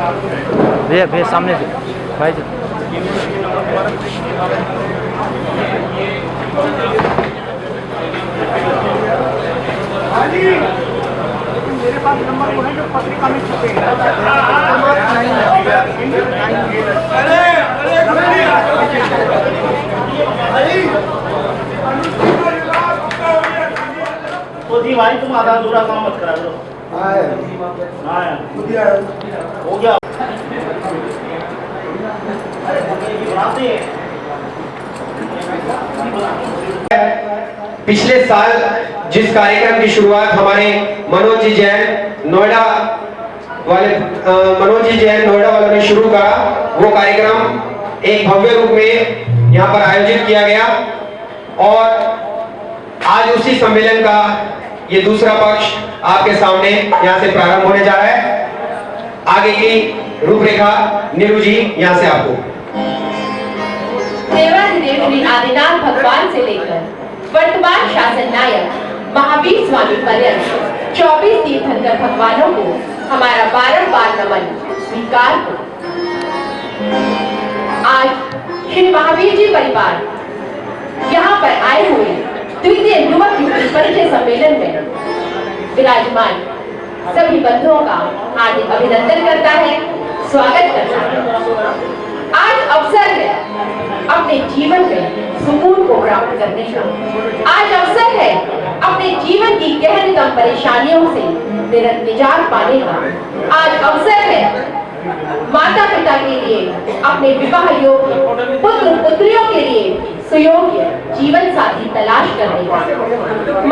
भैया भैया सामने से भाई जी। मेरे पास नंबर वो है जो पत्रिका में छपे हैं। तो जी भाई तुम आधा अधूरा काम मत करा करो। हो गया। पिछले साल जिस कार्यक्रम की शुरुआत हमारे मनोज जी जैन नोएडा वालों ने शुरू करा, वो कार्यक्रम एक भव्य रूप में यहाँ पर आयोजित किया गया और आज उसी सम्मेलन का ये दूसरा पक्ष आपके सामने यहाँ से प्रारंभ होने जा रहा है। आगे की रूपरेखा नीरू जी यहाँ से आपको। देवाधिदेव श्री आदिनाथ भगवान से लेकर वर्तमान शासन नायक महावीर स्वामी पर्यंत 24 तीर्थंकर भगवानों को हमारा बारंबार नमन स्वीकार हो। आज श्री महावीर जी परिवार यहाँ पर आए हुए द्वितीय युवक युवती परिचय सम्मेलन में विराजमान सभी बंधुओं का हार्दिक अभिनंदन करता है, स्वागत करता है। आज अवसर है अपने जीवन में सुकून को प्राप्त करने का। आज अवसर है अपने जीवन की गहनतम परेशानियों से निजात पाने का। आज अवसर है माता पिता के लिए अपने विवाह योग्य पुत्र पुत्रियों के लिए सुयोग्य जीवन साथी तलाश करने का।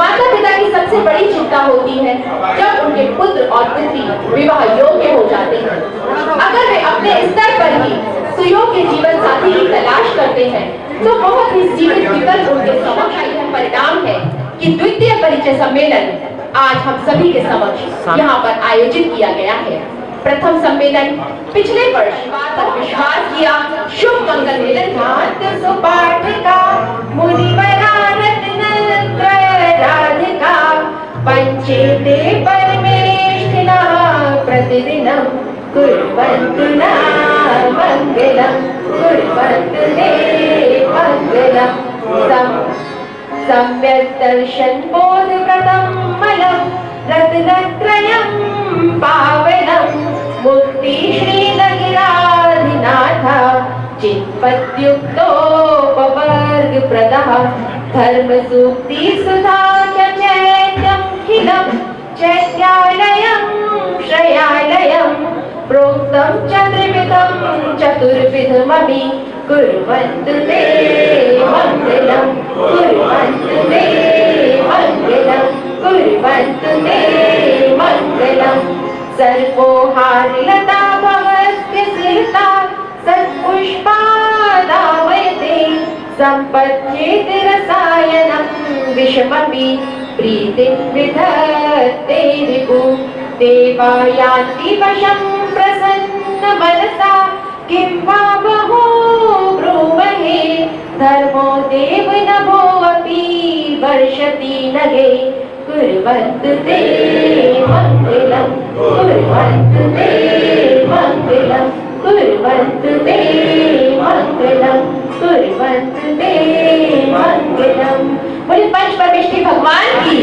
माता पिता की सबसे बड़ी चिंता होती है जब उनके पुत्र और पुत्री विवाह योग्य हो जाते हैं। अगर वे अपने स्तर पर ही सुयोग्य जीवन साथी की तलाश करते हैं तो बहुत ही सीमित विकल्प उनके समक्ष यह परिणाम है कि द्वितीय परिचय सम्मेलन आज हम सभी के समक्ष यहाँ पर आयोजित किया गया है। प्रथम सम्मेलन पिछले वर्ष विश्वास किया शुभ मंगल मिलन सुपाठिका राधिका पंचेते परमेष्ठिना प्रतिदिनं कुर्वन्तु न मंगलम् कुर्वन्तु ते मंगलम् सम्यक् दर्शन बोध प्रथमलं रत्नत्रयं पावनं मुक्ति श्री नगिराधिनाथ चित्पत्युक्तो पवर्ग प्रदः धर्म सूक्ति सुधा चैत्यं खिलं चैत्यालयं श्रयालयं प्रोक्तं चतुर्विधं चतुर्विधमपि कुर्वन्तु ते मङ्गलं कुर्वन्तु ते मङ्गलं कुर्वन्तु ते मङ्गलं सर्पोहारलता भवस्य सिरता सत्पुष्पादावयते सम्पद्येते रसायनं विषमपि प्रीतिं विधत्ते रिपु देवा यान्ति वशं प्रसन्न मनसा किं वा बहु ब्रूमहे धर्मो देव नभोऽपि वर्षति नगे कुर्वन्तु ते मङ्गलं कुर्वन्तु ते मङ्गलं कुर्वन्तु ते मङ्गलं कुर्वन्तु ते मङ्गलं। बोले पंच परमेष्ठी भगवान की,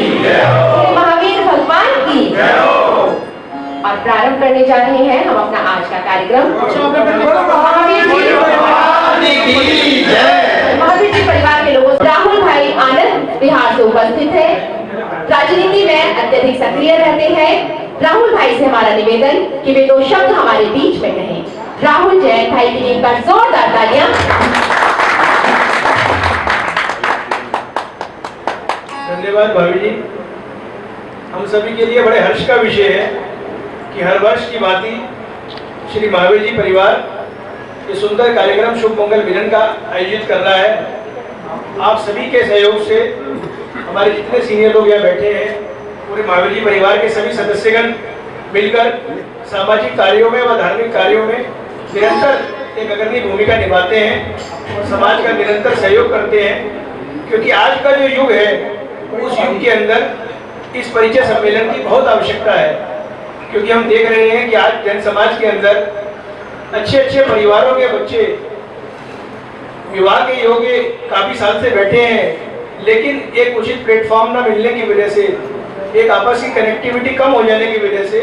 महावीर भगवान की। और प्रारंभ करने जा रहे हैं हम अपना आज का कार्यक्रम। महावीर जी परिवार के लोगों राहुल भाई आनंद बिहार से उपस्थित है, राजनीति में अत्यधिक सक्रिय रहते हैं। राहुल भाई से हमारा निवेदन कि वे दो शब्द हमारे बीच में कहें। राहुल जैन भाई के लिए एक बार जोरदार तालियां। धन्यवाद भाभी जी। हम सभी के लिए बड़े हर्ष का विषय है कि हर वर्ष की भांति श्री महावीर जी परिवार ये सुंदर कार्यक्रम शुभ मंगल मिलन का आयोजित कर रहा है। आप सभी के सहयोग से हमारे जितने सीनियर लोग यहाँ बैठे हैं, पूरे महावीर जी परिवार के सभी सदस्यगण मिलकर सामाजिक कार्यों में व धार्मिक कार्यों में निरंतर एक अग्रणी भूमिका निभाते हैं और समाज का निरंतर सहयोग करते हैं। क्योंकि आज का जो युग है उस युग के अंदर इस परिचय सम्मेलन की बहुत आवश्यकता है। क्योंकि हम देख रहे हैं कि आज जैन समाज के अंदर अच्छे अच्छे परिवारों के बच्चे विवाह के योग्य काफी साल से बैठे हैं, लेकिन एक उचित प्लेटफॉर्म न मिलने की वजह से, एक आपस की कनेक्टिविटी कम हो जाने की वजह से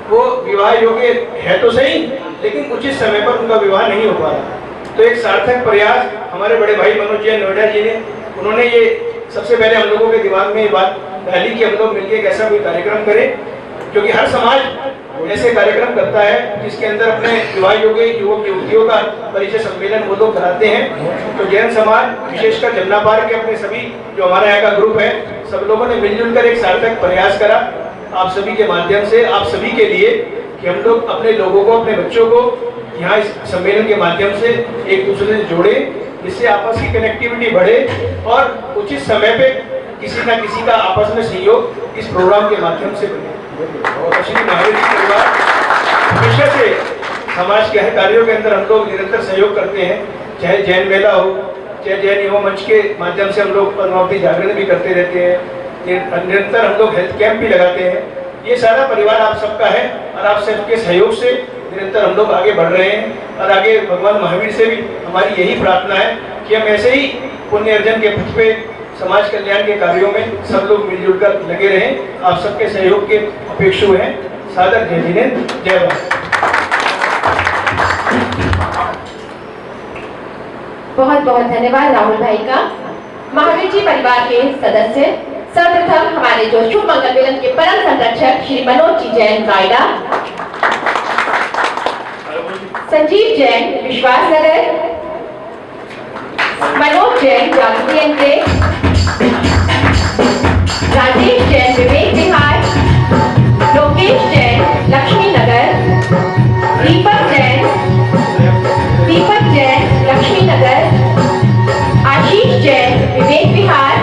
वो विवाह योग्य है तो सही, लेकिन उचित समय पर उनका विवाह नहीं हो पा रहा। तो एक सार्थक प्रयास हमारे बड़े भाई मनोज जैन नोएडा जी ने, उन्होंने ये सबसे पहले हम लोगों के दिमाग में ये बात डाली कि हम लोग मिलकर एक ऐसा कोई कार्यक्रम करें, क्योंकि हर समाज ऐसे कार्यक्रम करता है जिसके अंदर अपने विवाह योग्य युवक युवतियों का परिचय सम्मेलन वो लोग कराते हैं। तो जैन समाज विशेषकर जमुना पार्क के अपने सभी जो हमारे यहाँ का ग्रुप है, सब लोगों ने मिलजुल कर एक सार्थक प्रयास करा आप सभी के माध्यम से, आप सभी के लिए, कि हम लोग अपने लोगों को, अपने बच्चों को यहाँ इस सम्मेलन के माध्यम से एक दूसरे से जोड़े, जिससे आपस की कनेक्टिविटी बढ़े और उचित समय पे किसी ना किसी का आपस में सहयोग इस प्रोग्राम के माध्यम से बने। और श्री महावीर जी परिवार हमेशा से समाज के हर कार्यों के अंदर हम लोग निरंतर सहयोग करते हैं, चाहे जैन मेला हो, चाहे जैन युवा मंच के माध्यम से हम लोग पद्मावती जागरण भी करते रहते हैं, निरंतर हम लोग हेल्थ कैंप भी लगाते हैं। ये सारा परिवार आप सबका है और आप सबके सहयोग से निरंतर हम लोग आगे बढ़ रहे हैं। और आगे भगवान महावीर से भी हमारी यही प्रार्थना है कि हम ऐसे ही पुण्य अर्जन के पथ पे समाज कल्याण के कार्यों में सब लोग मिलजुल कर लगे रहें। आप सबके सहयोग के अपेक्षु हैं। सादर जय जिनेंद्र, जय भारत। बहुत बहुत धन्यवाद राहुल भाई का। महावीर जी परिवार के सदस्य सर्वप्रथम हमारे जो शुभ मंगल मिलन के परम संरक्षक श्री मनोज जी जैन नोएडा, संजीव जैन विश्वास नगर, मनोज जैन जागृति एनक्लेव, राजेश जैन विवेक विहार, लोकेश जैन लक्ष्मी नगर, दीपक जैन लक्ष्मी नगर, आशीष जैन विवेक विहार,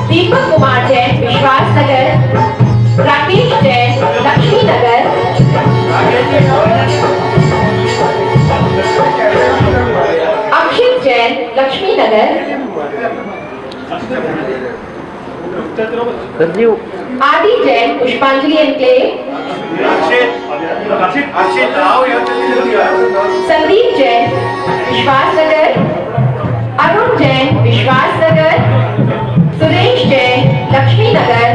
दीपक कुमार जैन विश्वास नगर, राकेश जैन लक्ष्मी नगर, अक्षित जैन लक्ष्मी नगर, आदि जैन पुष्पांजलि एनक्लेव, संदीप जैन विश्वास नगर, अरुण जैन विश्वास नगर, सुरेश जैन लक्ष्मी नगर,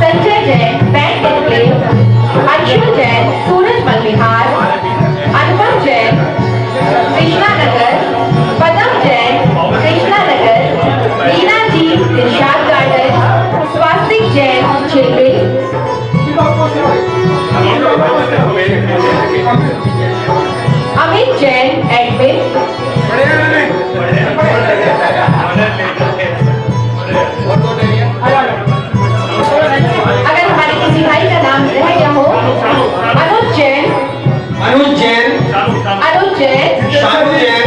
संजय जैन बैंक एनक्लेव, अंशुल जैन सूरज मल विहार, अनुपम जैन कृष्णा नगर, पदम जैन कृष्णा नगर, मीना जी दिलशाद गार्डन, स्वास्तिक जैन चिलबिल, अमित जैन एडमिन, अगर हमारे किसी भाई का नाम रह गया हो, अनुज जैन, शानू जैन,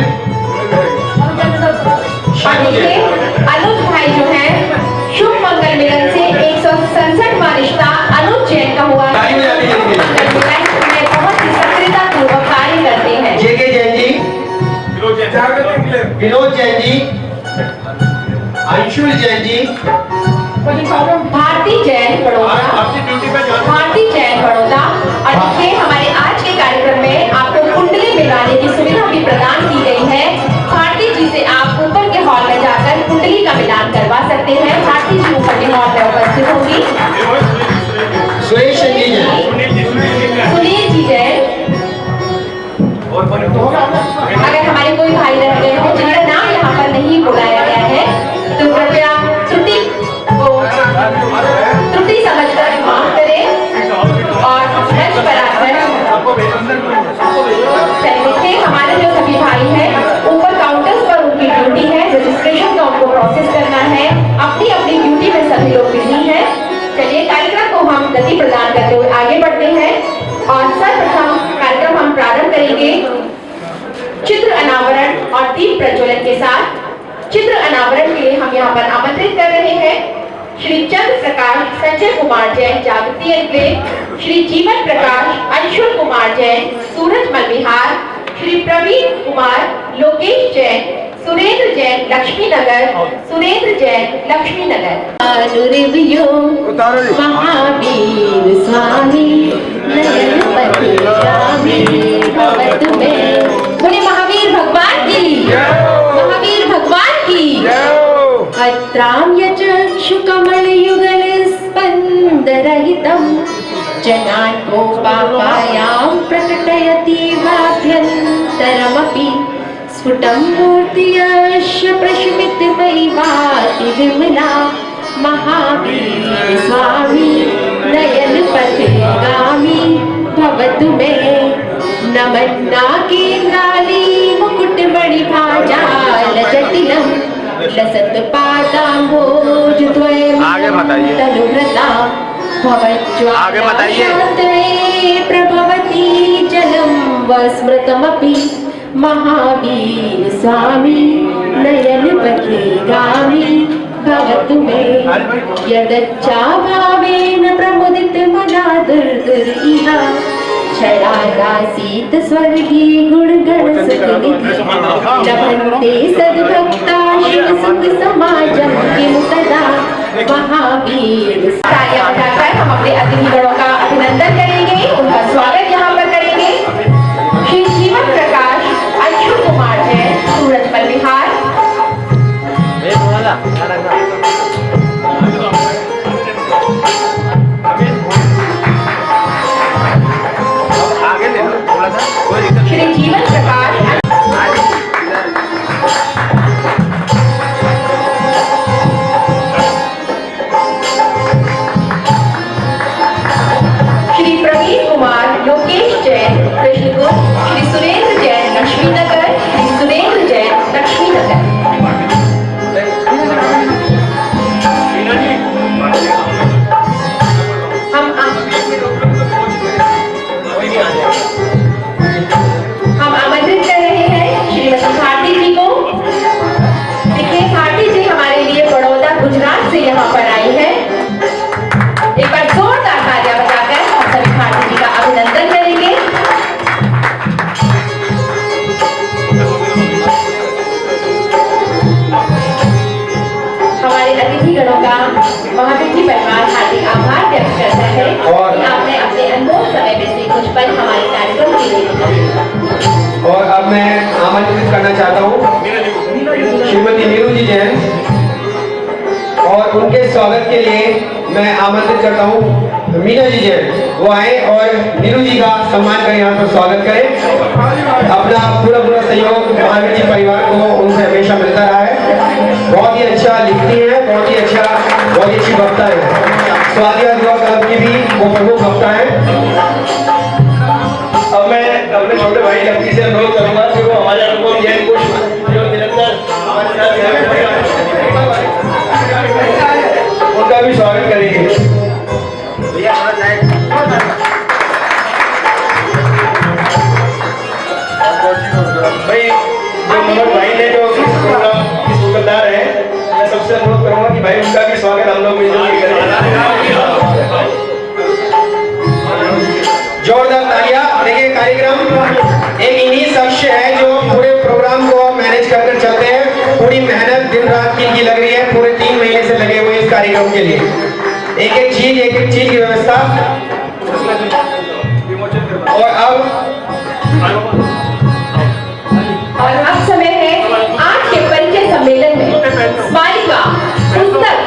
अनुज भाई जो है शुभ मंगल मिलन से 167वां रिश्ता अनुज जैन का हुआ है। बहुत ही सक्रियता पूर्वक कार्य करते हैं। जेके जैन जी, विनोद जैन जी, अंशुल जैन जी, भारती जैन बड़ौदा। और देखिए हमारे आज के कार्यक्रम में आपको कुंडली मिलाने की सुविधा भी प्रदान की गई है। भारती जी से आप ऊपर के हॉल में जाकर कुंडली का मिलान करवा सकते हैं। भारती जी ऊपर के हॉल में उपस्थित होंगी। सुनील जी जैन। अगर हमारे कोई भाई रह गए हो जिनका नाम यहाँ पर नहीं बुलाया गया है तो कृपया त्रुटि समझकर माफ करें और मंच पर आकर देखिए हमारे जो सभी भाई हैं ऊपर काउंटर्स पर उनकी ड्यूटी है, रजिस्ट्रेशन का उनको प्रोसेस करना है। अपनी अपनी ड्यूटी में सभी लोग बिजी हैं। चलिए कार्यक्रम को हम गति प्रदान करते हुए आगे बढ़ते हैं और सर्वप्रथम कार्यक्रम हम प्रारंभ करेंगे चित्र अनावरण और दीप प्रज्वलन के साथ। चित्र अनावरण के लिए हम यहाँ पर आमंत्रित कर रहे हैं श्री चंद्र प्रकाश संजय कुमार जैन जागृति एनक्लेव, श्री जीवन प्रकाश अंशुल कुमार जैन सूरज मल विहार, श्री प्रवीण कुमार लोकेश जैन, सुरेंद्र जैन लक्ष्मी नगर, सुरेंद्र जैन लक्ष्मी नगर। महावीर स्वामी त्राम्य चक्षुकमलयुगलस्पन्दरहितं जनार्कोपापायां प्रकटयति वाभ्यन्तरमपि स्फुटं मूर्तियश्च प्रशमितमयि विमला महावीर स्वामी नयनपथगामी भवतु मे नमन्नाकेन्द्राली मुकुटमणिभाजालजटिलं लसत्पादाम्भोजद्वयं तनुभृता भवज्ज्वालाशान्तरे प्रभवति जलं वस्मृतमपि महावीर स्वामी नयनपथगामी भवतु मे यदच्चाभावेन प्रमुदितमना दुर्दुर्इह क्षरारासीत स्वर्गीय गुणगणसुखनिधि लभन्ते सद्भक्ता शिवसुखसमाजं किं तदा महावीर। तालियां बजाकर हम अपने अतिथिगणों का अभिनंदन करेंगे, उनका स्वागत यहाँ पर करेंगे। श्री जीवन प्रकाश अंशु कुमार जैन, सूरजमल बिहार। श्री जीवन प्रकाश श्री प्रवीण कुमार लोकेश जैन कृष्णगुप्त, श्री सुरेंद्र जैन लक्ष्मीनगर, श्री सुरेंद्र जैन लक्ष्मीनगर। हम आमंत्रित कर रहे हैं श्रीमती भारती जी को। देखिए भारती जी हमारे लिए बड़ौदा गुजरात से यहाँ पर आई है। एक बार जोरदार तालियां बजाकर हम सभी भारती जी का अभिनंदन करेंगे। हमारे अतिथिगणों का महावीर जी परिवार हार्दिक आभार व्यक्त करता है कि आपने अपने अनमोल समय में से कुछ पल हमारे कार्यक्रम के लिए निकाले। और अब मैं आमंत्रित करना चाहता हूँ श्रीमती नीरू जी जैन, और उनके स्वागत के लिए मैं आमंत्रित करता हूँ मीना जी जैन, वो आए और नीरू जी का सम्मान करें, यहाँ पर स्वागत करें। अपना पूरा सहयोग महावीर जी परिवार को उनसे हमेशा मिलता रहा है। बहुत ही अच्छा लिखती हैं, बहुत ही अच्छी वक्ता है। स्वादिया दुआ क्लब की भी वो प्रमुख वक्ता है। अब मैं अपने छोटे भाई लक्ष्मी से अनुरोध करूंगा कि वो हमारे अनुपम जैन को जो निरंतर हमारे साथ उनका भी स्वागत करेंगे। भाई जो मोहम्मद भाई ने जो प्रोग्राम की सूत्रधार है, मैं सबसे अनुरोध करूंगा कि भाई उनका भी स्वागत हम लोग मिलकर करें। जोरदार तालियां। देखिए कार्यक्रम एक इन्हीं शख्स है जो पूरे प्रोग्राम को मैनेज कर चलते हैं। पूरी मेहनत दिन रात की लग रही है, पूरे 3 महीने से लगे हुए इस कार्यक्रम के लिए। एक एक चीज की व्यवस्था। और अब समय है आज के परिचय सम्मेलन में स्मारिका पुस्तक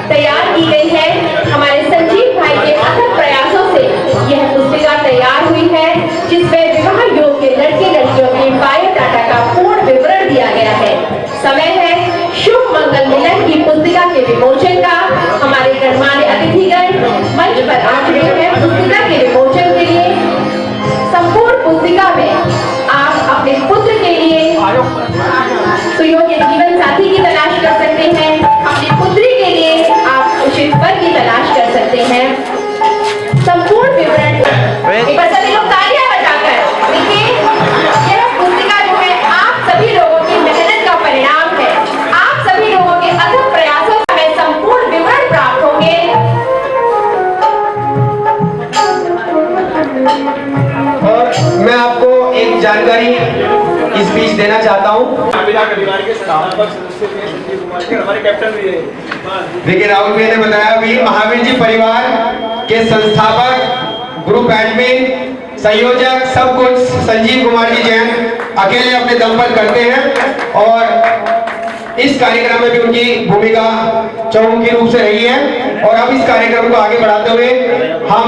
तैयार की गई है। हमारे संजीव भाई के अथक प्रयासों से यह पुस्तिका तैयार हुई है, जिसमें विवाह योग्य लड़के लड़कियों के बायोडाटा का पूर्ण विवरण दिया गया है। समय है शुभ मंगल मिलन की पुस्तिका के विमोचन का। हमारे गणमान्य अतिथिगण मंच पर आ चुके हैं पुस्तिका के विमोचन के लिए। संपूर्ण पुस्तिका में आप अपने पुत्र के लिए सुयोग्य जीवन साथी की तलाश कर सकते हैं, अपनी पुत्री के लिए आप उचित वर की तलाश कर सकते हैं। संपूर्ण विवरण एक बार सभी लोग तालियां बजाकर देखिए। यह पुस्तिका जो है आप सभी लोगों की मेहनत का परिणाम है। आप सभी लोगों के अथक प्रयासों से हमें संपूर्ण विवरण प्राप्त होंगे। और मैं आपको एक जानकारी इस बीच देना चाहता हूँ। हमारे कैप्टन भी है। देखिए राहुल भैया ने बताया भी महावीर जी परिवार के संस्थापक, ग्रुप एडमिन, संयोजक सब कुछ संजीव कुमार जी जैन अकेले अपने दम पर करते हैं। और इस कार्यक्रम में भी उनकी भूमिका चौमुखी रूप से रही है। और अब इस कार्यक्रम को आगे बढ़ाते हुए हम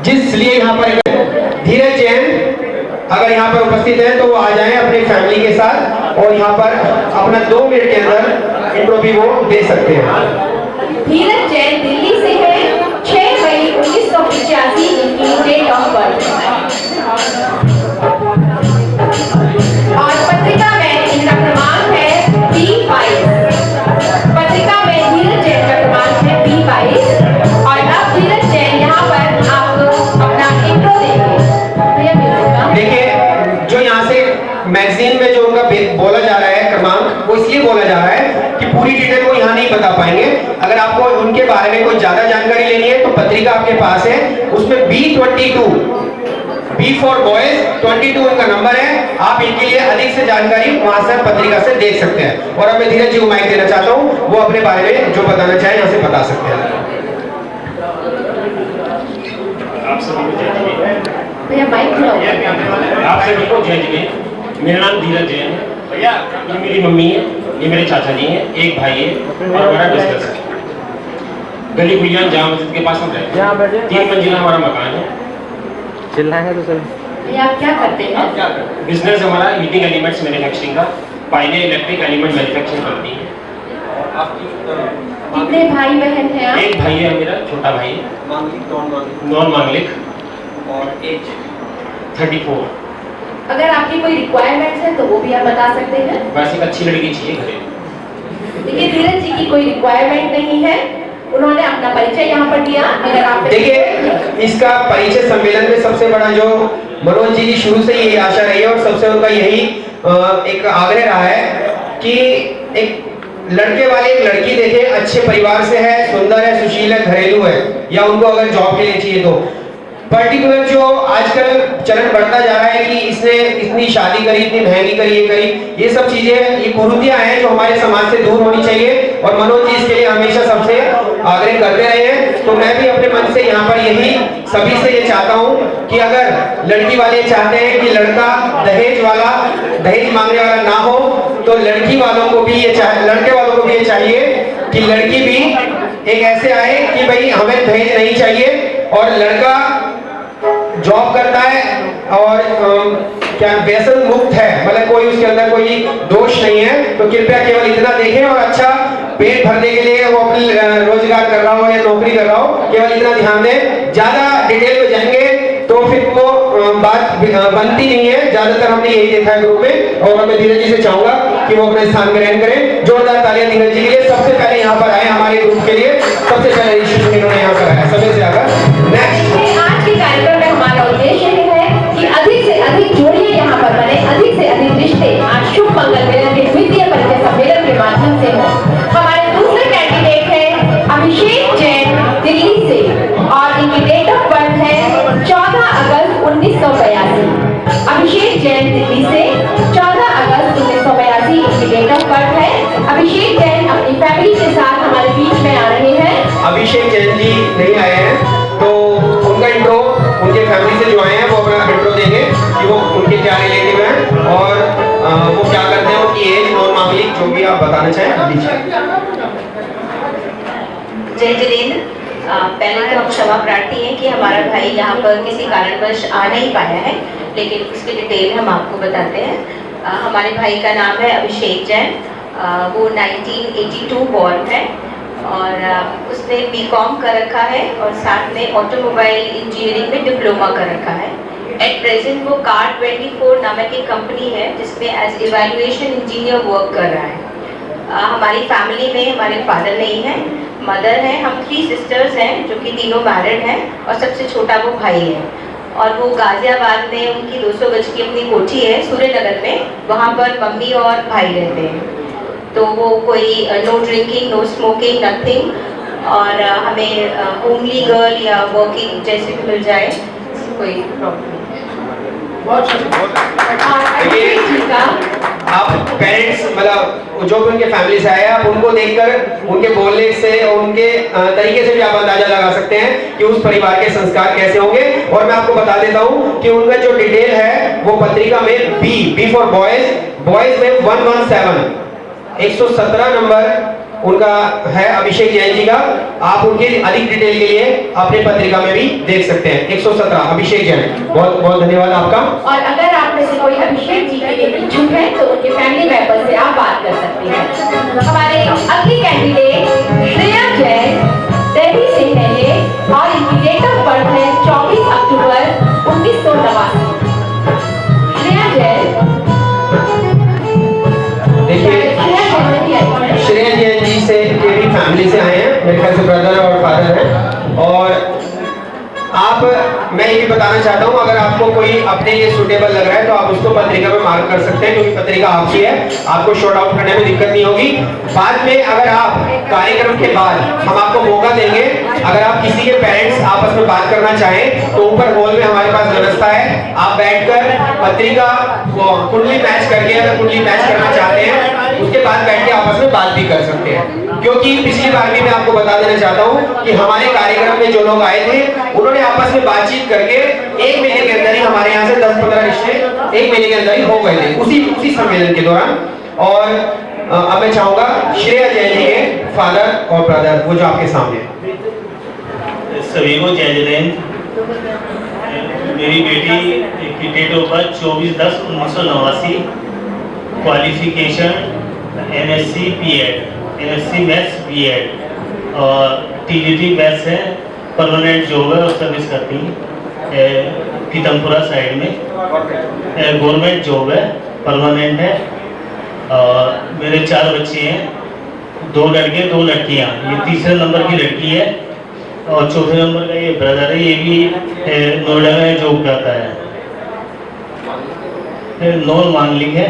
जिस लिए यहाँ पर धीरज जैन अगर यहाँ पर उपस्थित है तो वो आ जाएं अपनी फैमिली के साथ और यहाँ पर अपना 2 मिनट के अंदर इंट्रो भी वो दे सकते हैं। धीरज जैन दिल्ली से है, 6 मई 1985 इनकी डेट ऑफ बर्थ और पत्रिका में इनका क्रमांक है B22। पत्रिका में धीरज जैन का क्रमांक है B22 और अब धीरज जैन यहाँ पर आपको अपना इंट्रो देंगे। देखिए जो यहाँ से मैगजीन में जो उनका बोला जा रहा है क्रमांक, वो इसलिए बोला जा रहा है कि पूरी डिटेल वो यहाँ नहीं बता पाएंगे। अगर आपको उनके बारे में कोई ज्यादा जानकारी लेनी है तो पत्रिका आपके पास है, उसमें B22 B फॉर बॉयज 22 इनका नंबर है। आप इनके लिए अधिक से जानकारी वहां से पत्रिका से देख सकते हैं। और अब मैं धीरज जी को माइक देना चाहता हूँ, वो अपने बारे में जो बताना चाहे यहाँ से बता सकते हैं। आप सभी को जय जय। भैया माइक आप सभी को जय जय। मेरा नाम धीरज जैन है भैया। ये मेरी मम्मी है, ये मेरे चाचा जी हैं, एक भाई है और हमारा बिजनेस है। गली गुलियान जामा मस्जिद के पास हम रहते हैं। 3 मंजिला हमारा मकान है। चिल्लाएंगे तो सर। भैया आप क्या करते हैं? बिजनेस हमारा हीटिंग एलिमेंट्स मैन्युफैक्चरिंग का, पाइने इलेक्ट्रिक एलिमेंट मैन्युफैक्चरिंग करती है। कितने भाई बहन हैं आप? एक भाई है मेरा, छोटा भाई है, नॉन मांगलिक और एज 34। अगर आपकी कोई रिक्वायरमेंट्स है तो वो भी आप बता सकते हैं। बस एक अच्छी लड़की चाहिए घरे। देखिए धीरज जी की कोई रिक्वायरमेंट नहीं है, उन्होंने अपना परिचय यहाँ पर दिया। अगर आप देखिए इसका परिचय सम्मेलन में सबसे बड़ा जो मनोज जी की शुरू से यही आशा रही है और सबसे उनका यही एक आग्रह रहा है कि एक लड़के वाले एक लड़की देखे, अच्छे परिवार से है, सुंदर है, सुशील है, घरेलू है, या उनको अगर जॉब के लिए चाहिए तो पर्टिकुलर जो आजकल चलन बढ़ता जा रहा है कि इसने इतनी शादी करी, इतनी महंगी करी, ये करी, ये सब चीजें, ये कुरीतियां हैं जो हमारे समाज से दूर होनी चाहिए। और मनोज जी इसके लिए हमेशा सबसे आग्रह करते रहे हैं। तो मैं भी अपने मन से यहाँ पर यही सभी से ये चाहता हूँ कि अगर लड़की वाले चाहते हैं कि लड़का दहेज मांगने वाला ना हो, तो लड़की वालों को भी लड़के वालों को भी ये चाहिए कि लड़की भी एक ऐसे आए कि भाई हमें दहेज नहीं चाहिए और लड़का जॉब करता है और क्या व्यसन मुक्त है, मतलब कोई उसके अंदर कोई दोष नहीं है, तो कृपया केवल इतना देखें और अच्छा पेट भरने के लिए वो अपनी रोजगार कर रहा हो या नौकरी कर रहा हो, केवल इतना ध्यान दें। ज्यादा डिटेल में जाएंगे तो फिर वो बात बनती नहीं है। ज्यादातर हमने यही देखा है ग्रुप में। और मैं धीरज जी से चाहूंगा कि वो अपने स्थान ग्रहण करें। जोरदार तालियां धीरज जी के लिए। सबसे पहले यहाँ पर आए हमारे ग्रुप के लिए, सबसे पहले रजिस्ट्रेशन इन्होंने यहाँ पर आया समय से आकर। नेक्स्ट आज के कार्यक्रम में हमारा उद्देश्य है कि अधिक से अधिक जोड़िए यहाँ पर बने, अधिक से अधिक रिश्ते आज शुभ मंगल मिलन के द्वितीय परिचय सम्मेलन के माध्यम से हो। हमारे दूसरे कैंडिडेट हैं अभिषेक जैन दिल्ली से और इनकी डेट ऑफ बर्थ है 14 अगस्त 1982। अभिषेक जैन दिल्ली से 14 अगस्त 1982 इनकी डेट ऑफ बर्थ है। अभिषेक जैन अपनी फैमिली के साथ हमारे बीच में आ रहे हैं। अभिषेक जैन जी नहीं आए हैं तो उनका इंट्रो उनके फैमिली से जो आए हैं वो अपना इंट्रो देंगे कि वो उनके क्या रिलेटिव हैं और वो क्या करते हैं, उनकी एज, नॉन मामलिक, जो भी आप बताना चाहें। जय जितेंद्र। पहले तो हम क्षमा प्रार्थी हैं कि हमारा भाई यहाँ पर किसी कारणवश आ नहीं पाया है, लेकिन उसकी डिटेल हम आपको बताते हैं। हमारे भाई का नाम है अभिषेक जैन। वो 1982 बॉर्न है और उसने बीकॉम कर रखा है और साथ में ऑटोमोबाइल इंजीनियरिंग में डिप्लोमा कर रखा है। एट प्रेजेंट वो कार 24 नामक एक कंपनी है जिसमें एज इवैल्यूएशन इंजीनियर वर्क कर रहा है। हमारी फैमिली में हमारे फादर नहीं है, मदर है। हम 3 सिस्टर्स हैं जो कि तीनों मैरिड हैं और सबसे छोटा वो भाई है। और वो गाजियाबाद में उनकी 200 गज की अपनी कोठी है सूर्यनगर में, वहाँ पर मम्मी और भाई रहते हैं। तो वो कोई no drinking, no smoking, nothing. और हमें होमली गर्ल या वर्किंग जैसे भी मिल जाए, कोई प्रॉब्लम नहीं। आप पेरेंट्स मतलब जो भी उनके फैमिली से आए हैं, आप उनको देखकर उनके बोलने से और उनके तरीके से भी आप अंदाजा लगा सकते हैं कि उस परिवार के संस्कार कैसे होंगे। और मैं आपको बता देता हूं कि उनका जो डिटेल है वो पत्रिका में बी फॉर बॉयज में 117 117 नंबर उनका है अभिषेक जैन जी का। आप उनके अधिक डिटेल के लिए अपने पत्रिका में भी देख सकते हैं। 117 अभिषेक जैन, बहुत बहुत धन्यवाद आपका। और अगर आप में से कोई अभिषेक जी के लिए इच्छुक है तो उनके फैमिली मेंबर से आप बात कर सकते हैं। हमारे अगली कैंडिडेट श्रेया जैन, दिल्ली से है ये और इनकी डेट ऑफ बर्थ है 24 अक्टूबर 1989। श्रेया जैन, देखिए श्रेया जैन जी से के भी फैमिली से आए हैं, मेरे ख्याल से ब्रदर और फादर हैं। और आप, मैं ये भी बताना चाहता हूँ, अगर आपको कोई अपने लिए सूटेबल लग रहा है तो आप उसको पत्रिका में मार्क कर सकते हैं, क्योंकि पत्रिका आपकी है, आपको शॉर्ट आउट करने में दिक्कत नहीं होगी। बाद में अगर आप कार्यक्रम के बाद हम आपको मौका देंगे, अगर आप किसी के पेरेंट्स आपस में बात करना चाहें तो ऊपर हॉल में हमारे पास व्यवस्था है, आप बैठकर पत्रिका कुंडली मैच करके, अगर कुंडली मैच करना चाहते हैं उसके बाद बैठ के आपस में बात भी कर सकते हैं। क्योंकि पिछली बार भी मैं आपको बता देना चाहता हूँ कि हमारे कार्यक्रम में जो लोग आए थे उन्होंने आपस में बातचीत करके 1 महीने के अंदर ही हमारे यहाँ से 10-15 रिश्ते 1 महीने के अंदर ही हो गए थे उसी सम्मेलन के दौरान। और अब मैं चाहूंगा श्रेया जैन जी के फादर और ब्रदर, वो जो आपके सामने है। सभी को जय जयंत। मेरी बेटी की date of birth 24/10/1989, qualification MSc B.Ed, MSc maths B.Ed और TGT मैथ्स है, परमानेंट जॉब है और सर्विस करती है पीतमपुरा साइड में, गवर्नमेंट जॉब है, परमानेंट है। और मेरे 4 बच्चे हैं, 2 लड़के 2 लड़कियाँ। ये तीसरे नंबर की लड़की है और चौथे नंबर का ये ब्रदर है, ये भी नोएडा में जॉब करता है, नॉन मांगलिक है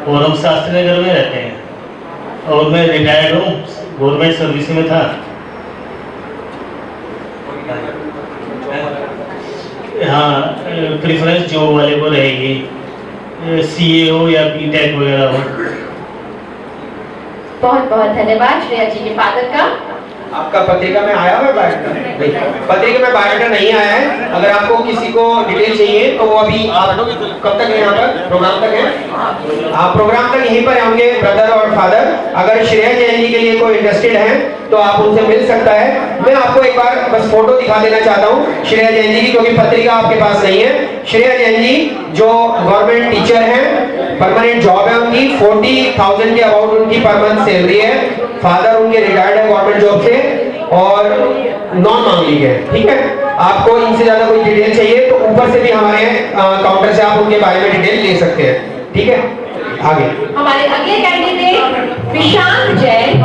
और हम शास्त्री नगर में रहते हैं। और मैं रिटायर्ड हूँ, गवर्नमेंट सर्विस में था। हाँ, प्रेफरेंस जॉब वाले को रहेगी, CA हो या B.Tech वगैरह हो। बहुत बहुत धन्यवाद श्रेया जी के फादर का। आपका पत्रिका में आया हुआ बायोडाटा? नहीं, पत्रिका में बायोडाटा नहीं आया है। अगर आपको किसी को डिटेल चाहिए तो वो अभी आप कब तक है यहाँ पर? प्रोग्राम तक है? आप प्रोग्राम तक यहीं पर होंगे ब्रदर और फादर। अगर श्रेया जैन जी के लिए कोई इंटरेस्टेड है तो आप उनसे मिल सकता है। मैं आपको एक बार बस फोटो दिखा देना चाहता हूँ श्रेया जैन जी की, क्योंकि पत्रिका आपके पास नहीं है। श्रेया जैन जी जो गवर्नमेंट टीचर है, परमानेंट जॉब है उनकी, 40,000 के अबाउट उनकी पर मंथ सैलरी है। फादर उनके रिटायर्ड है गवर्नमेंट जॉब से और नॉन मांगलिक है। ठीक है, आपको इनसे ज्यादा कोई डिटेल चाहिए तो ऊपर से भी हमारे काउंटर से आप उनके बारे में डिटेल ले सकते हैं। ठीक है, आगे हमारे अगले कैंडिडेट विशांत जैन,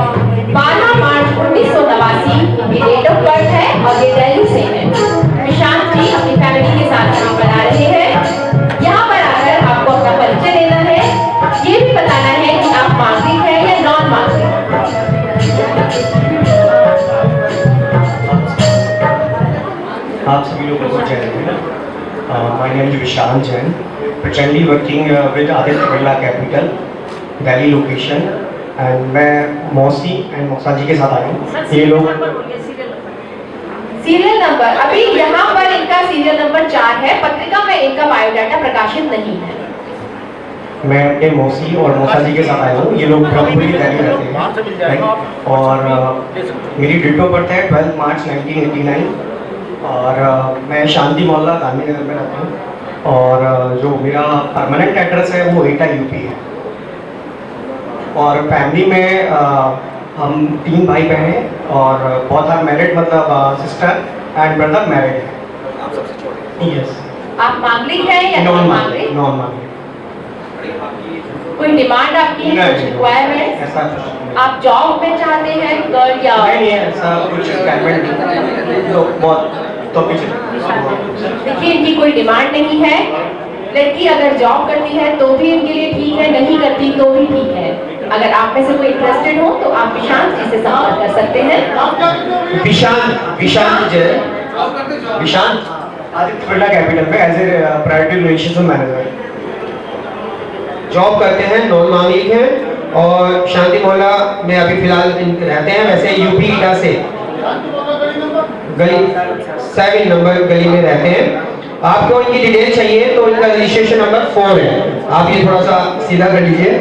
12 मार्च 1989 की डेट ऑफ बर्थ है और ये दिल्ली से है। विशांत जी अपनी फैमिली के साथ खाना बना रहे हैं। यहाँ पर आकर आपको अपना परिचय देना है, ये भी बताना है कि आप मांगलिक है या नॉन मांगलिक। आप सभी लोगों को जय Hind. My name is Vishant Jain, presently working with Aditya Birla Capital, Delhi location, and मैं मौसी एंड मौसा जी के साथ आया हूँ। ये लोग सीरियल नंबर, अभी यहाँ पर इनका सीरियल नंबर 4 है, पत्रिका में इनका बायोडाटा प्रकाशित नहीं है। मैं अपने मौसी और मौसा जी के साथ आया हूँ। ये लोग ब्रह्मपुरी दिल्ली रहते हैं और मेरी डेट ऑफ बर्थ है 12 मार्च 1989 और मैं शांति मोहल्ला गांधीनगर में रहता हूँ। और जो मेरा परमानेंट एड्रेस है वो एटा यूपी है। और फैमिली में हम 3 भाई बहन हैं और बहुत आर मैरिड, मतलब सिस्टर एंड ब्रदर मैरिड है। आप सबसे छोटे? यस। आप मांगलिक हैं या नॉन मांगलिक? नॉन मांगलिक। कोई डिमांड आपकी है, कुछ रिक्वायरमेंट? ऐसा कुछ आप जॉब में चाहते हैं गर्ल या? नहीं, ऐसा कुछ रिक्वायरमेंट तो बहुत तो देखिए, इनकी कोई डिमांड नहीं है। लड़की अगर जॉब करती है तो भी इनके लिए ठीक है, नहीं करती तो भी ठीक है। अगर आप में से कोई इंटरेस्टेड हो तो आप विशांत जी से संपर्क कर सकते हैं। विशांत आदित्य बिरला कैपिटल में as a priority relationship manager job करते हैं, नॉन मांगलिक हैं और शांति मोहल्ला में अभी फिलहाल रहते हैं। वैसे यूपी ईटा से गली 7 नंबर गली में रहते हैं। आपको इनकी डिटेल चाहिए तो इनका रजिस्ट्रेशन नंबर 4 है। आप ये थोड़ा सा सीधा कर लीजिए।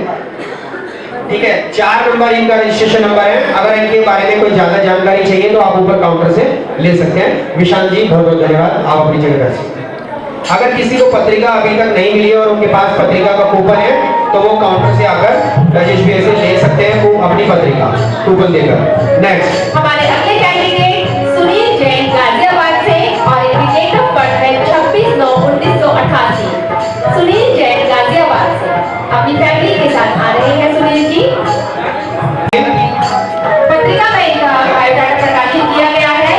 ठीक है, 4 नंबर इनका रजिस्ट्रेशन नंबर है। अगर इनके बारे में कोई ज्यादा जानकारी चाहिए तो आप ऊपर काउंटर से ले सकते हैं। विशाल जी बहुत बहुत धन्यवाद, आप अपनी जगह कर सकते हैं। अगर किसी को पत्रिका अभी तक नहीं मिली और उनके पास पत्रिका का कूपन है तो वो काउंटर से आकर राजेश भैया से ले सकते हैं वो अपनी पत्रिका कूपन देकर। नेक्स्ट हमारे अगले कैंडिडेट सुनील जैन गाजियाबाद से और इनकी डेट ऑफ बर्थ है 26/9/1988। सुनील जैन गाजियाबाद से अपनी फैमिली के साथ आ रहे हैं सुनील जी। पत्रिका में इनका बायोडाटा प्रकाशित किया गया है।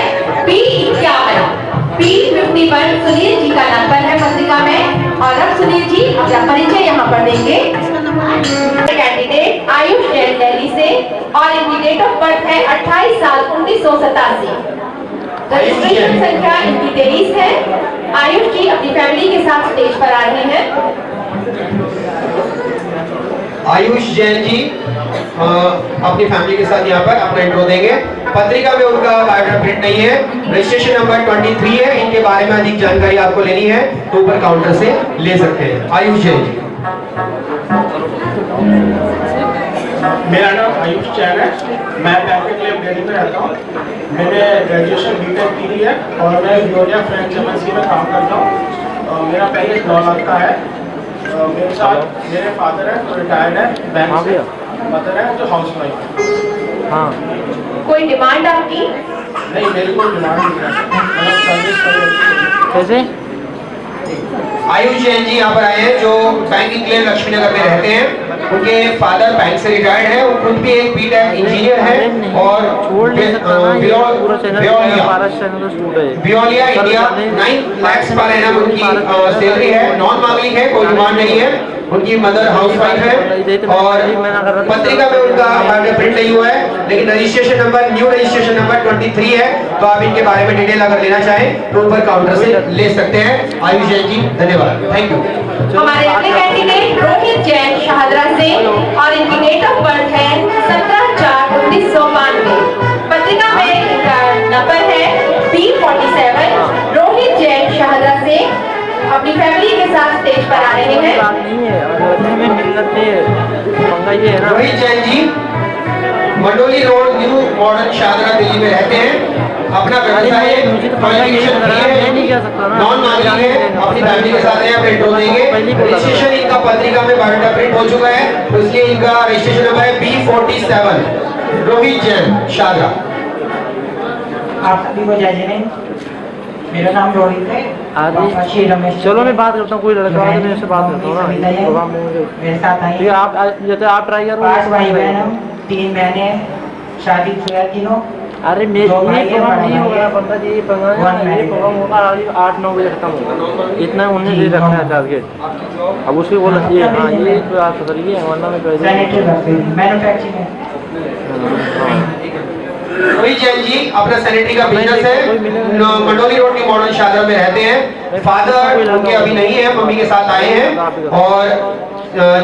P51 सुनील जी का नंबर है पत्रिका में। और अब सुनील जी अपना परिचय यहाँ पर देंगे। कैंडिडेट आयुष जैन दिल्ली से और इनकी डेट ऑफ बर्थ है 28/7/1987। रजिस्ट्रेशन संख्या इनकी 23 है। आयुष जी अपनी फैमिली के साथ स्टेज पर आ रहे हैं। आयुष जैन जी अपनी फैमिली के साथ यहाँ पर अपना इंट्रो देंगे। पत्रिका में उनका बायोडाटा प्रिंट नहीं है। रजिस्ट्रेशन नंबर 23 है। इनके बारे में अधिक जानकारी आपको लेनी है तो ऊपर काउंटर से ले सकते हैं। आयुष जैन जी। मेरा नाम आयुष जैन है, मैं बैंकिंग क्लेम दिल्ली में रहता हूँ। मैंने ग्रेजुएशन बीटेक की है और मैं वियोनिया फ्रेंच एमएनसी में काम करता हूँ। मेरा पैकेज 9 लाख का है। मेरे साथ मेरे फादर है जो रिटायर्ड है बैंक से, मदर है जो हाउस वाइफ है। हाँ, कोई डिमांड आपकी? नहीं, मेरी कोई डिमांड नहीं है, मतलब सर्विस कैसे? आयुष जैन जी यहाँ पर आए हैं जो बैंकिंग क्लेम लक्ष्मी नगर में रहते हैं। उनके फादर बैंक से रिटायर्ड है, वो खुद भी एक बीटेक इंजीनियर है और बियोलिया इंडिया 9 लाख पर एनम उनकी सैलरी है। नॉन मांगलिक है, कोई डिमांड नहीं है। उनकी मदर हाउसवाइफ है और पत्रिका में उनका बायोडाटा प्रिंट नहीं हुआ है, लेकिन registration number new registration number 23 है। तो आप इनके बारे में डिटेल अगर लेना चाहें तो ऊपर काउंटर से ले सकते हैं। आयुष जैन जी धन्यवाद, थैंक यू। हमारे अगले कैंडिडेट रोहित जैन शाहदरा से और इनकी डेट ऑफ बर्थ है 17/4/1992। पत्रिका में इनका नंबर है P47। रोहित जैन शाहदरा से अपनी फैमिली के साथ स्टेज पर आ रहे हैं। Rohit Jain ji Mandoli road new modern Shahdara Delhi में रहते हैं। अपना व्यवसाय है, नॉन मांगलिक है, अपनी फैमिली के साथ है। आप इंट्रो देंगे। रजिस्ट्रेशन इनका पत्रिका में बायोडाटा प्रिंट हो चुका है, तो इसलिए इनका रजिस्ट्रेशन नंबर है B47। रोहित जैन शाहदरा। आप सभी को जय जिनेंद्र। मेरा नाम रोहित है। श्री रमेश, चलो मैं बात करता हूँ, कोई लड़का है तो मैं उससे बात करता हूँ ना। मेरे साथ आई ठीक है, आप जैसे आप ट्राई करो। 5 भाई बहन हम, 3 बहनें, शादी हुआ तीनों। अरे मेरे ये प्रोग्राम नहीं होगा पंद्रह जी, ये प्रोग्राम होगा 8-9 बजे खत्म होगा। इतना उन्हें दे रखा है टारगेट। अब उसके बोला ये हाँ ये तो आप करिए, वरना मैं मैन्युफैक्चरिंग। रोहित जैन जी अपना सैनिटरी का बिजनेस है, मंडोली रोड की मॉडर्न शाहदरा में रहते हैं। फादर उनके अभी नहीं है, मम्मी के साथ आए हैं और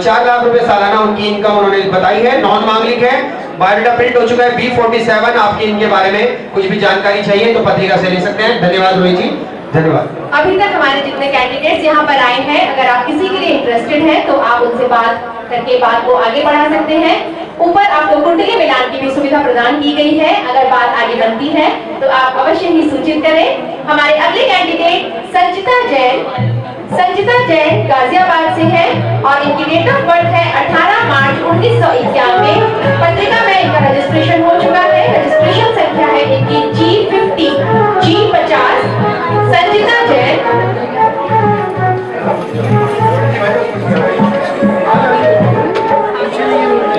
4 लाख रुपए सालाना उनकी इनकम उन्होंने बताई है। नॉन मांगलिक है, बायोडाटा प्रिंट हो चुका है B47। आपकी इनके बारे में कुछ भी जानकारी चाहिए तो पत्रिका से ले सकते हैं। धन्यवाद रोहित जी, धन्यवाद। अभी तक हमारे जितने कैंडिडेट्स यहाँ पर आए हैं, अगर आप किसी के लिए इंटरेस्टेड हैं तो आप उनसे बात करके बात को आगे बढ़ा सकते हैं। ऊपर आपको कुंडली मिलान की भी सुविधा प्रदान की गई है। अगर बात आगे बनती है तो आप अवश्य ही सूचित करें। हमारे अगले कैंडिडेट संचिता जैन गाजियाबाद से है और इनकी डेट ऑफ बर्थ है 18 मार्च 1991। पत्रिका में इनका रजिस्ट्रेशन हो चुका है। रजिस्ट्रेशन संख्या है इनकी G50 संचिता जैन।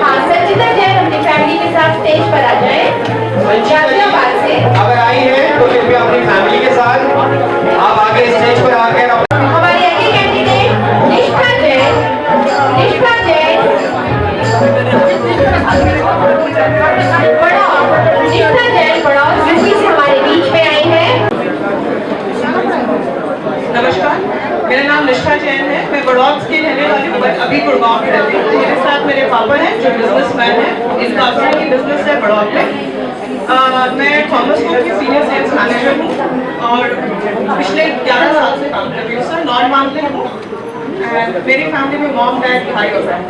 हाँ, संचिता जैन अपनी फैमिली के साथ स्टेज पर आ जाए। गाजियाबाद से अगर आई है तो कृपया अपनी फैमिली के साथ आप आगे स्टेज पर आकर हमारे अगले कैंडिडेट निष्ठा जैन बड़ौद यूपी से हमारे बीच में आई है। नमस्कार, मेरा नाम निष्ठा जैन है। मैं बड़ौद की रहने वाली हूँ, अभी गुड़गांव में रहती हूँ। मेरे साथ मेरे पापा हैं जो बिजनेसमैन हैं। इनका अपना ही बिजनेस है बड़ौद में। मैं थॉमस कुक की सीनियर सेल्स मैनेजर हूँ और पिछले 11 साल से काम कर रही हूँ सर। नॉन मांगलिक हूँ मेरी फैमिली में मॉम डैड भाई और बहन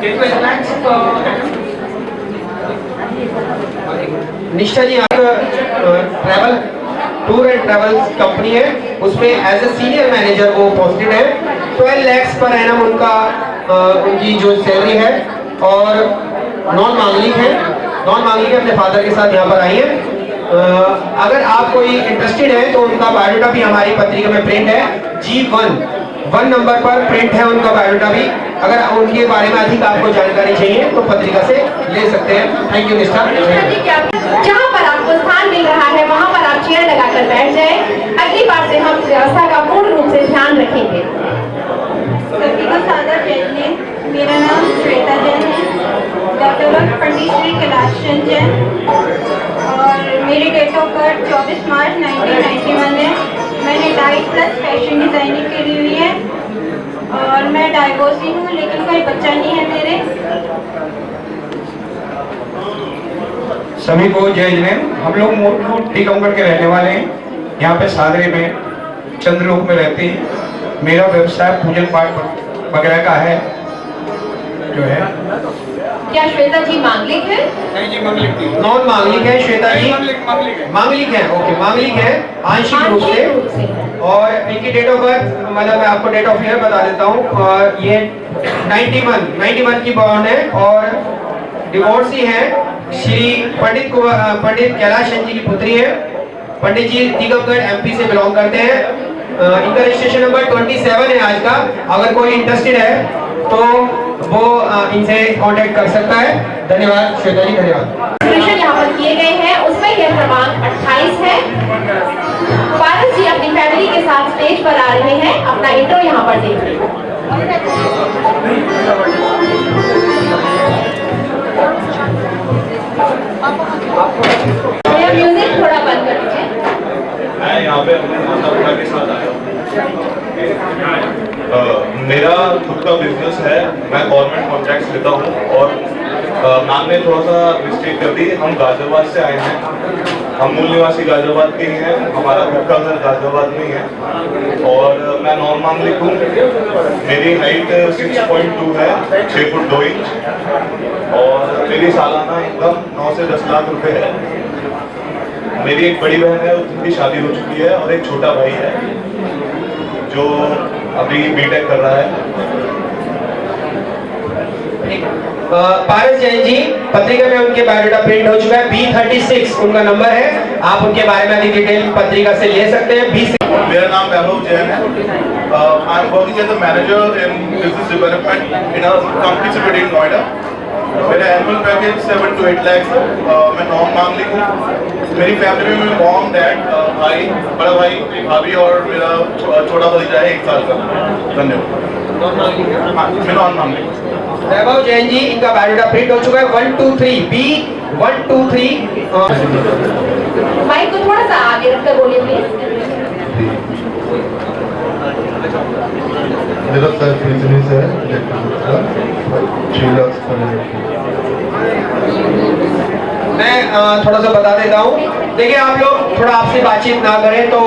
12 lakhs per annum। निष्ठा जी, आप travel tour and travels company है, उसमें एज ए सीनियर मैनेजर वो पोस्टेड है। 12 lakhs पर एनम उनका उनकी जो सैलरी है, और नॉन मांगलिक है। नॉन मांगलिक अपने फादर के साथ यहाँ पर आई है। अगर आप कोई इंटरेस्टेड है तो उनका बायोडाटा भी हमारी पत्रिका में प्रिंट है। G1 नंबर पर प्रिंट है उनका बायोडाटा भी। अगर उनके बारे में अधिक आपको जानकारी चाहिए तो पत्रिका से ले सकते हैं। थैंक यू निष्ठा। जहाँ पर आपको स्थान मिल रहा है वहाँ पर आप चेयर लगाकर बैठ जाएं। अगली बार से हम व्यवस्था का पूर्ण रूप से ध्यान रखेंगे। सभी को सादर जैन है। मेरा नाम श्वेता जैन है, डॉक्टर ऑफ पंडित श्री कैलाश चंद जैन, और मेरी डेट ऑफ बर्थ 24 मार्च 1991 है। मैंने डाइट प्लस फैशन डिजाइनिंग करी हुई है, और मैं डाइवोर्सी हूँ, लेकिन कोई बच्चा नहीं है मेरे। सभी को जय जिनेंद्र। हम लोग मोटू टीकमगढ़ के रहने वाले हैं। यहाँ पे सादरे में चंद्रलोक में रहते हैं। मेरा व्यवसाय पूजन पाठ वगैरह का है जो है। क्या श्वेता जी मांगलिक है? नहीं जी, मांगलिक थी। नॉन मांगलिक है श्वेता जी। मांगलिक है, ओके, मांगलिक है आंशिक रूप से। और इनकी डेट ऑफ बर्थ, मतलब मैं आपको डेट ऑफ ईयर बता देता हूँ। और ये 91 की बॉर्न है, और डिवोर्सी है। श्री पंडित कैलाश चंद जी की पुत्री है। पंडित जी टीकमगढ़ MP से बिलोंग करते हैं। इनका रजिस्ट्रेशन नंबर 27 है आज का। अगर कोई इंटरेस्टेड है तो वो इनसे कांटेक्ट कर सकता है। धन्यवाद श्वेता जी, धन्यवाद। सोल्यूशन यहाँ पर किए गए हैं, उसमें यह क्रमांक 28 है। पारस जी अपनी फैमिली के साथ स्टेज पर आ रहे हैं। अपना इंट्रो यहाँ पर देखिए। म्यूजिक थोड़ा बंद कर दीजिए। मैं यहाँ पे अपने माता के साथ आया हूँ। मेरा खुद का बिजनेस है। मैं गवर्नमेंट कॉन्ट्रैक्ट्स लेता हूँ, और मैम ने थोड़ा सा मिस्टेक कर दी। हम गाजियाबाद से आए हैं। हम मूल निवासी गाजियाबाद के ही हैं। हमारा खुद का घर गाजियाबाद में ही है, और मैं नॉन मांगलिक हूँ। मेरी हाइट 6.2 है, 6 फुट 2 इंच, और मेरी सालाना इनकम 9 से 10 लाख रुपए है। मेरी एक बड़ी बहन है, जिनकी शादी हो चुकी है, और एक छोटा भाई है जो अभी बीटेक कर रहा है। पारस जैन जी, पत्रिका में उनके बायोडाटा प्रिंट हो चुका है। B36 उनका नंबर है। आप उनके बारे में अधिक डिटेल पत्रिका से ले सकते हैं। मेरा नाम वैभव जैन है। I am working as a manager in business development in a company city in Noida. मेरा एनुअल पैकेज 7 to 8 लाख है। मैं नॉन मांगलिक हूँ। मेरी फैमिली में मॉम डैड भाई, बड़ा भाई, भाभी और मेरा छोटा भतीजा है 1 साल का। धन्यवाद। मैं नॉन मांगलिक हूँ। वैभव जैन जी, इनका बायोडाटा प्रिंट हो चुका है। 123 B123। माइक को थोड़ा सा आगे रखकर बोलिए प्लीज। मेरा सेल्फ बिजनेस है, 3 लाख। मैं थोड़ा सा बता देता हूँ। देखिए, आप लोग थोड़ा आपसे बातचीत ना करें तो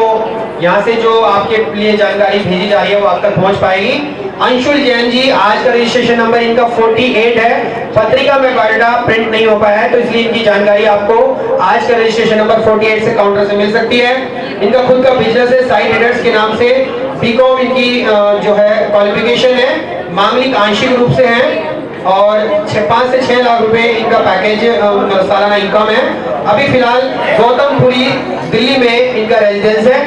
यहाँ से जो आपके लिए जानकारी भेजी जा रही है वो आप तक पहुँच पाएगी। अंशुल जैन जी, आज का रजिस्ट्रेशन नंबर इनका 48 है। पत्रिका में बायोडाटा प्रिंट नहीं हो पाया है, तो इसलिए इनकी जानकारी आपको आज का रजिस्ट्रेशन नंबर 48 से काउंटर से मिल सकती है। इनका खुद का बिजनेस है साइड हेडर्स के नाम से। बीकॉम इनकी जो है क्वालिफिकेशन है। मांगलिक आंशिक रूप से है, और 5 से 6 लाख रुपए इनका पैकेज सालाना इनकम है। अभी फिलहाल गौतमपुरी दिल्ली में इनका रेजिडेंस है।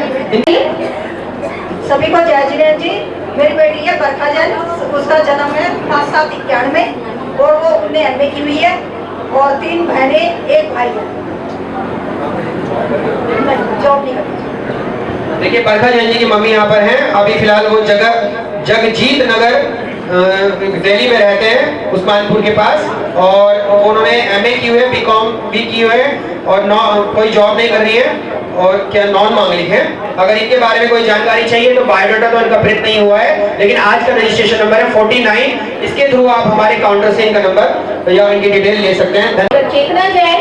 सभी को जय जिनेंद्र जी। मेरी बेटी है बरखा जैन, उसका जन्म है 7/7/91 में, और वो उन्हें MA की हुई है, और 3 बहनें 1 भाई है। जॉब नहीं करती। देखिए, बरखा जैन जी की मम्मी यहाँ पर हैं। अभी फिलहाल वो जगजीत नगर दिल्ली में रहते हैं, उस्मानपुर के पास, और उन्होंने MA की हुई है, BCom भी की हुई है, और कोई जॉब नहीं कर रही है, और क्या नॉन मांगलिक है। अगर इनके बारे में कोई जानकारी चाहिए तो बायोडाटा तो इनका प्रिंट नहीं हुआ है, लेकिन आज का रजिस्ट्रेशन नंबर है 49। इसके थ्रू आप हमारे काउंटर से इनका नंबर या इनकी डिटेल ले सकते हैं। चेतना जैन,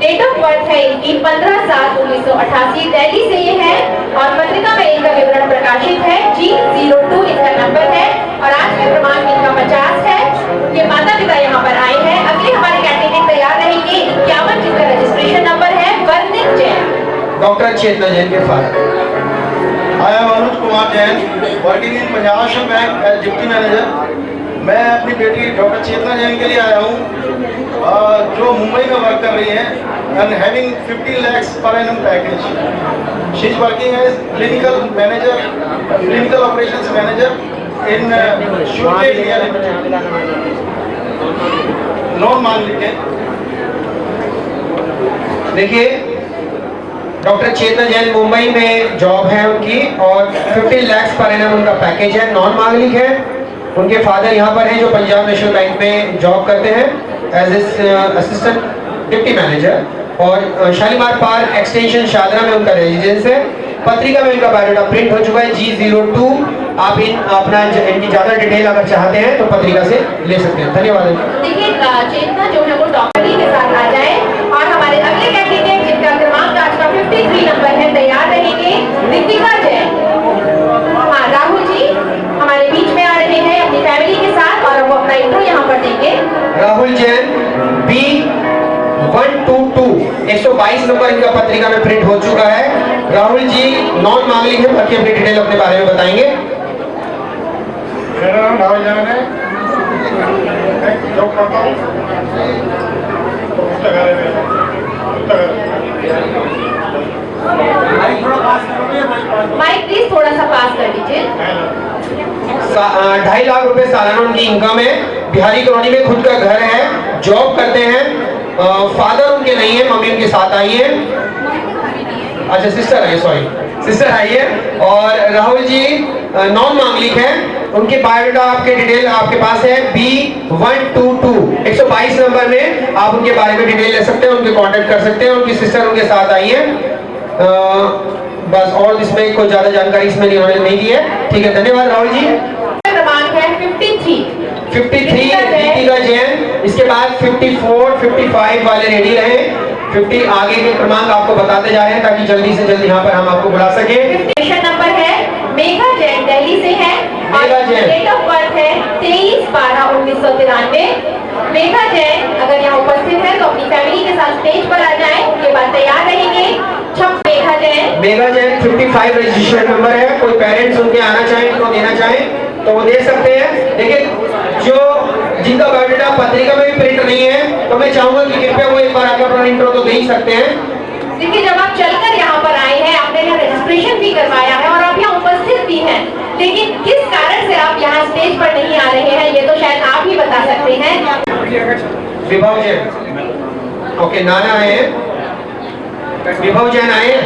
डेट ऑफ बर्थ है इनकी 15/7/1988, दिल्ली से ये है, और पत्रिका में इनका विवरण प्रकाशित है। G02 इनका नंबर है। और आज का क्रमांक इनका 50 है। ये माता पिता यहाँ पर आए हैं। अगले हमारे कैंडिडेट तैयार रहेंगे 51 जिनका रजिस्ट्रेशन नंबर है वर्णित जैन। डॉक्टर चेतना जैन के father. I am Anuj Kumar Jain, working in Punjab national bank as deputy manager. मैं अपनी बेटी डॉक्टर चेतना जैन के लिए आया हूँ, जो मुंबई में वर्क कर रही है and having 50 lakhs per annum package. She is working as clinical manager, clinical operations manager in Shurke India Limited. Non मान लिखे। देखिए डॉक्टर चेतना जैन मुंबई में जॉब है उनकी और 50 लाख पर एनम उनका पैकेज है, नॉन मांगलिक है। उनके फादर यहाँ पर हैं जो पंजाब नेशनल बैंक में जॉब करते हैं एज असिस्टेंट डिप्टी मैनेजर, और शालीमार पार्क एक्सटेंशन शादरा में उनका रेजिडेंस है। पत्रिका में उनका बायोडाटा प्रिंट हो चुका है G02। आप इनकी ज़्यादा डिटेल अगर चाहते हैं तो पत्रिका से ले सकते हैं। धन्यवाद। देखिए चेतना जो है वो डॉक्टर के साथ आ जाए और हमारे अगले कैंडिडेट जिनका क्रमांक आज का 53 नंबर है तैयार रहेंगे दीपिका जैन। हाँ राहुल जी हमारे बीच में आ रहे हैं अपनी फैमिली के साथ और वो अपना इंट्रो यहाँ पर देंगे। राहुल जैन B122 122 नंबर इनका पत्रिका में प्रिंट हो चुका है। राहुल जी नॉन मांगलिक है, बाकी अपनी डिटेल अपने बारे में बताएंगे। मेरा नाम राहुल जैन है, मैं जॉब करता हूँ पुस्तकालय में। माइक प्लीज थोड़ा सा पास कर दीजिए। 2.5 लाख रुपए सालाना उनकी इनकम है। बिहारी कॉलोनी में खुद का घर है, जॉब करते हैं। फादर उनके नहीं है, मम्मी उनके साथ आई है। अच्छा सिस्टर है, सॉरी सिस्टर आई है। और राहुल जी नॉन मांगलिक है। उनके बायोडाटा आपके डिटेल आपके पास है B122 122 नंबर में आप उनके बारे में डिटेल ले सकते हैं, उनके कांटेक्ट कर सकते हैं। उनकी सिस्टर उनके साथ आई है। बस और इसमें कोई ज्यादा जानकारी इसमें नहीं दी है। ठीक है, धन्यवाद राहुल जी। क्रमांक है 53 दीपिका जैन। इसके बाद 54 55 वाले रेडी रहे। 50 आगे के क्रमांक आपको बताते जा रहे हैं ताकि जल्दी से जल्दी यहाँ पर हम आपको बुला सके। रजिस्ट्रेशन नंबर है मेघा जैन, दिल्ली से है और डेट ऑफ बर्थ है 23/12/1993। मेघा जैन अगर यहाँ उपस्थित है तो अपनी फैमिली के साथ स्टेज पर आ जाएं, उनके बाद तैयार रहेंगे। मेघा जैन 55 रजिस्ट्रेशन नंबर है। कोई पेरेंट्स उनके आना चाहें, उनको देना चाहें तो वो दे सकते हैं। लेकिन जो जिनका बायोडाटा पत्रिका में भी प्रिंट नहीं है तो मैं चाहूंगा कि कृपया वो एक बार आकर अपना इंट्रो तो दे ही सकते हैं। देखिए जब आप चलकर यहाँ पर आए हैं, आपने यहाँ रजिस्ट्रेशन भी करवाया है और आप यहाँ उपस्थित भी हैं, लेकिन किस कारण से आप यहाँ स्टेज पर नहीं आ रहे हैं ये तो शायद आप ही बता सकते हैं। विभव जैन ओके, नाना आए हैं। विभव जैन आए हैं?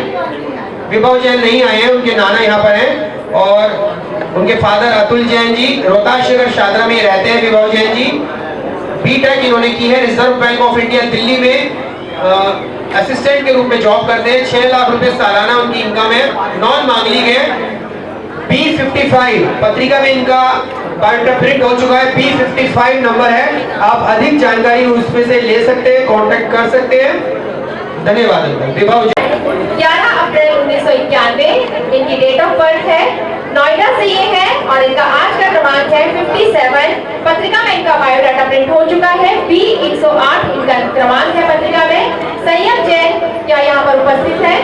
विभव जैन नहीं आए हैं, उनके नाना यहाँ पर हैं। और उनके फादर अतुल जैन जी रोहतास नगर शादरा में रहते हैं। विभव जैन जी B.Tech इन्होंने की है, reserve bank of India Delhi में असिस्टेंट के रूप में जॉब करते हैं। 6 लाख रुपए सालाना उनकी इनकम है, नॉन मांगलिक है। B55 पत्रिका में इनका बायोडाटा प्रिंट हो चुका है। B55 नंबर है। आप अधिक जानकारी उसमें से ले सकते हैं, कांटेक्ट कर सकते हैं। धन्यवाद। विभव 11 अप्रैल 1991 इनकी डेट ऑफ बर्थ है, नोएडा से ये है और इनका आज का क्रमांक है 57। पत्रिका में इनका बायोडाटा प्रिंट हो चुका है। B108 इनका क्रमांक है पत्रिका में। संयम जैन क्या यहाँ पर उपस्थित है?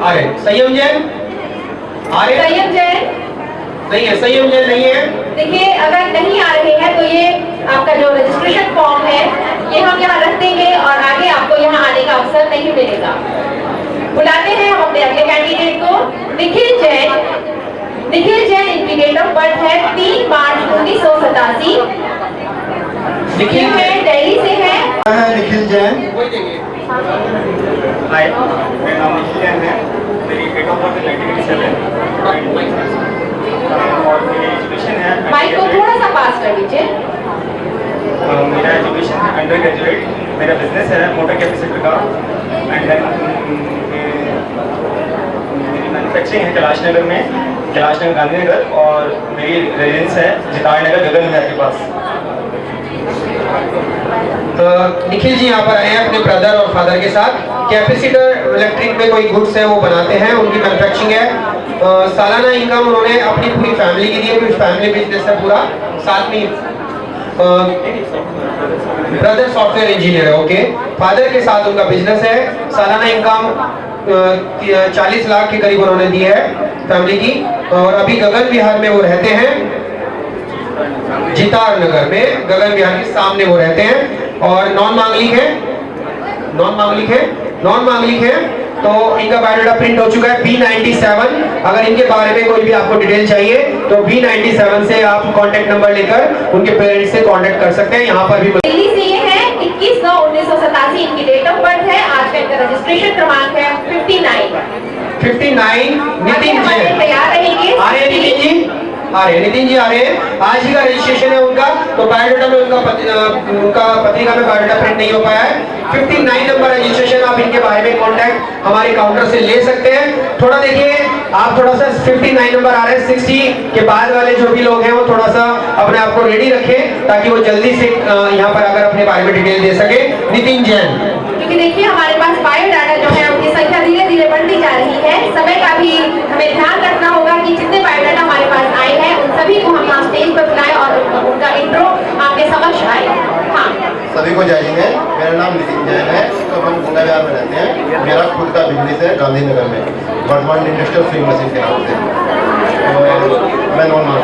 अरे संयम जैन संयम जैन नहीं है, संयम जैन नहीं है। देखिए अगर नहीं आ रहे हैं तो ये आपका जो रजिस्ट्रेशन फॉर्म है ये हम यहाँ रख देंगे और आगे आपको यहाँ आने का अवसर नहीं मिलेगा। बुलाते हैं हम अपने अगले कैंडिडेट को, निखिल जैन। निखिल जैन इनकी डेट ऑफ बर्थ है 3 मार्च 1987। निखिल जैन दिल्ली से है। निखिल जैन। हाय, मेरा नाम निखिल जैन है। मेरी डेट ऑफ बर्थ है 1987 और मेरी एजुकेशन है। माइक को थोड़ा सा पास कर दीजिए। मेरा एजुकेशन है अंडर ग्रेजुएट। मेरा बिजनेस है मोटर कैपेसिटर का एंड देन मेरी मैन्युफैक्चरिंग है कैलाश नगर में, कैलाश नगर गांधीनगर, और मेरी रेजिडेंस है जिताड़ नगर गगन विहार के पास। निखिल जी यहाँ पर आए हैं अपने ब्रदर और फादर के साथ। कैपेसिटर इलेक्ट्रिक में कोई गुड्स है वो बनाते हैं, उनकी मैन्युफैक्चरिंग है। सालाना इनकम उन्होंने अपनी पूरी फैमिली की दी है, फैमिली बिजनेस है पूरा। साथ में ब्रदर सॉफ्टवेयर इंजीनियर है, ओके। फादर के साथ उनका बिजनेस है, सालाना इनकम 40 लाख के करीब उन्होंने दी है फैमिली की। और अभी गगन विहार में वो रहते हैं, जितार नगर में, गगन विहार के सामने वो रहते हैं। और नॉन मांगलिक है, तो इनका बायोडाटा प्रिंट हो चुका है B97। अगर इनके बारे में कोई भी आपको डिटेल चाहिए तो B97 से आप कांटेक्ट नंबर लेकर उनके पेरेंट्स से कांटेक्ट कर सकते हैं। यहाँ पर भी दिल्ली से ये है, 21/9/1987 इनकी डेट ऑफ बर्थ है। आज का इनका रजिस्ट्रेशन क्रमांक है 59। नितिन जी तैयार रहेंगे। आ रहे हैं नितिन जी, नितिन जी आ रहे हैं। आज ही का रजिस्ट्रेशन है उनका, तो बायोडाटा में उनका पत्रिका में बायोडाटा प्रिंट नहीं हो पाया है। 59 नंबर रजिस्ट्रेशन। आप इनके बारे में कांटेक्ट हमारे काउंटर से ले सकते हैं। थोड़ा देखिए, आप थोड़ा सा 59 नंबर आ रहे हैं, 60 के बाद वाले जो भी लोग हैं वो थोड़ा सा अपने आप को रेडी रखें ताकि वो जल्दी से यहाँ पर आकर अपने बारे में डिटेल दे सके। नितिन जैन, क्योंकि देखिए हमारे पास बायोडाटा जो है उनकी संख्या धीरे धीरे बढ़ती जा रही है। समय का भी हमें ध्यान रखना होगा कि जितने बायोडाटा हमारे पास आए हैं उन सभी को हम यहाँ स्टेज पर बुलाएं और उनका इंट्रो आपके समक्ष आए। हाँ, सभी को जय हिंद। मेरा नाम नितिन जैन है, तो हम गंगा विहार में रहते हैं। मेरा खुद का बिजनेस है गांधीनगर में, वर्धमान इंडस्ट्रियल स्विंग मशीन के नाम से। तो मैं नॉन मांग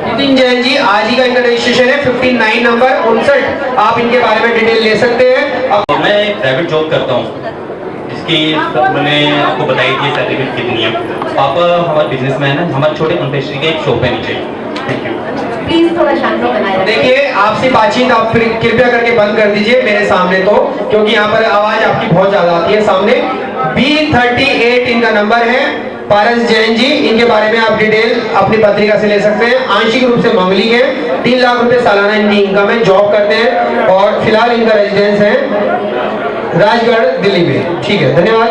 नितिन जैन जी, आज ही का इनका रजिस्ट्रेशन है 59 नंबर 59। आप इनके बारे में डिटेल ले सकते हैं। मैं एक प्राइवेट जॉब करता हूँ, जिसकी मैंने आपको बताई थी सर्टिफिकेट कितनी है। पापा हमारे बिजनेसमैन है, हमारे छोटे कन्फेक्शनरी का एक शॉप है नीचे। Thank you. प्लीज थोड़ा शांति बनाए रखें। देखिए, आपसे बातचीत आप कृपया करके बंद कर दीजिए मेरे सामने, तो क्योंकि यहाँ पर आवाज आपकी बहुत ज्यादा आती है सामने। B38 इनका नंबर है। पारस जैन जी, इनके बारे में आप डिटेल अपनी पत्रिका से ले सकते हैं। आंशिक रूप से मांगलिक है, 3 लाख रुपए सालाना इनकी इनकम है, जॉब करते हैं और फिलहाल इनका रेजिडेंस है राजगढ़ दिल्ली में। ठीक है, धन्यवाद।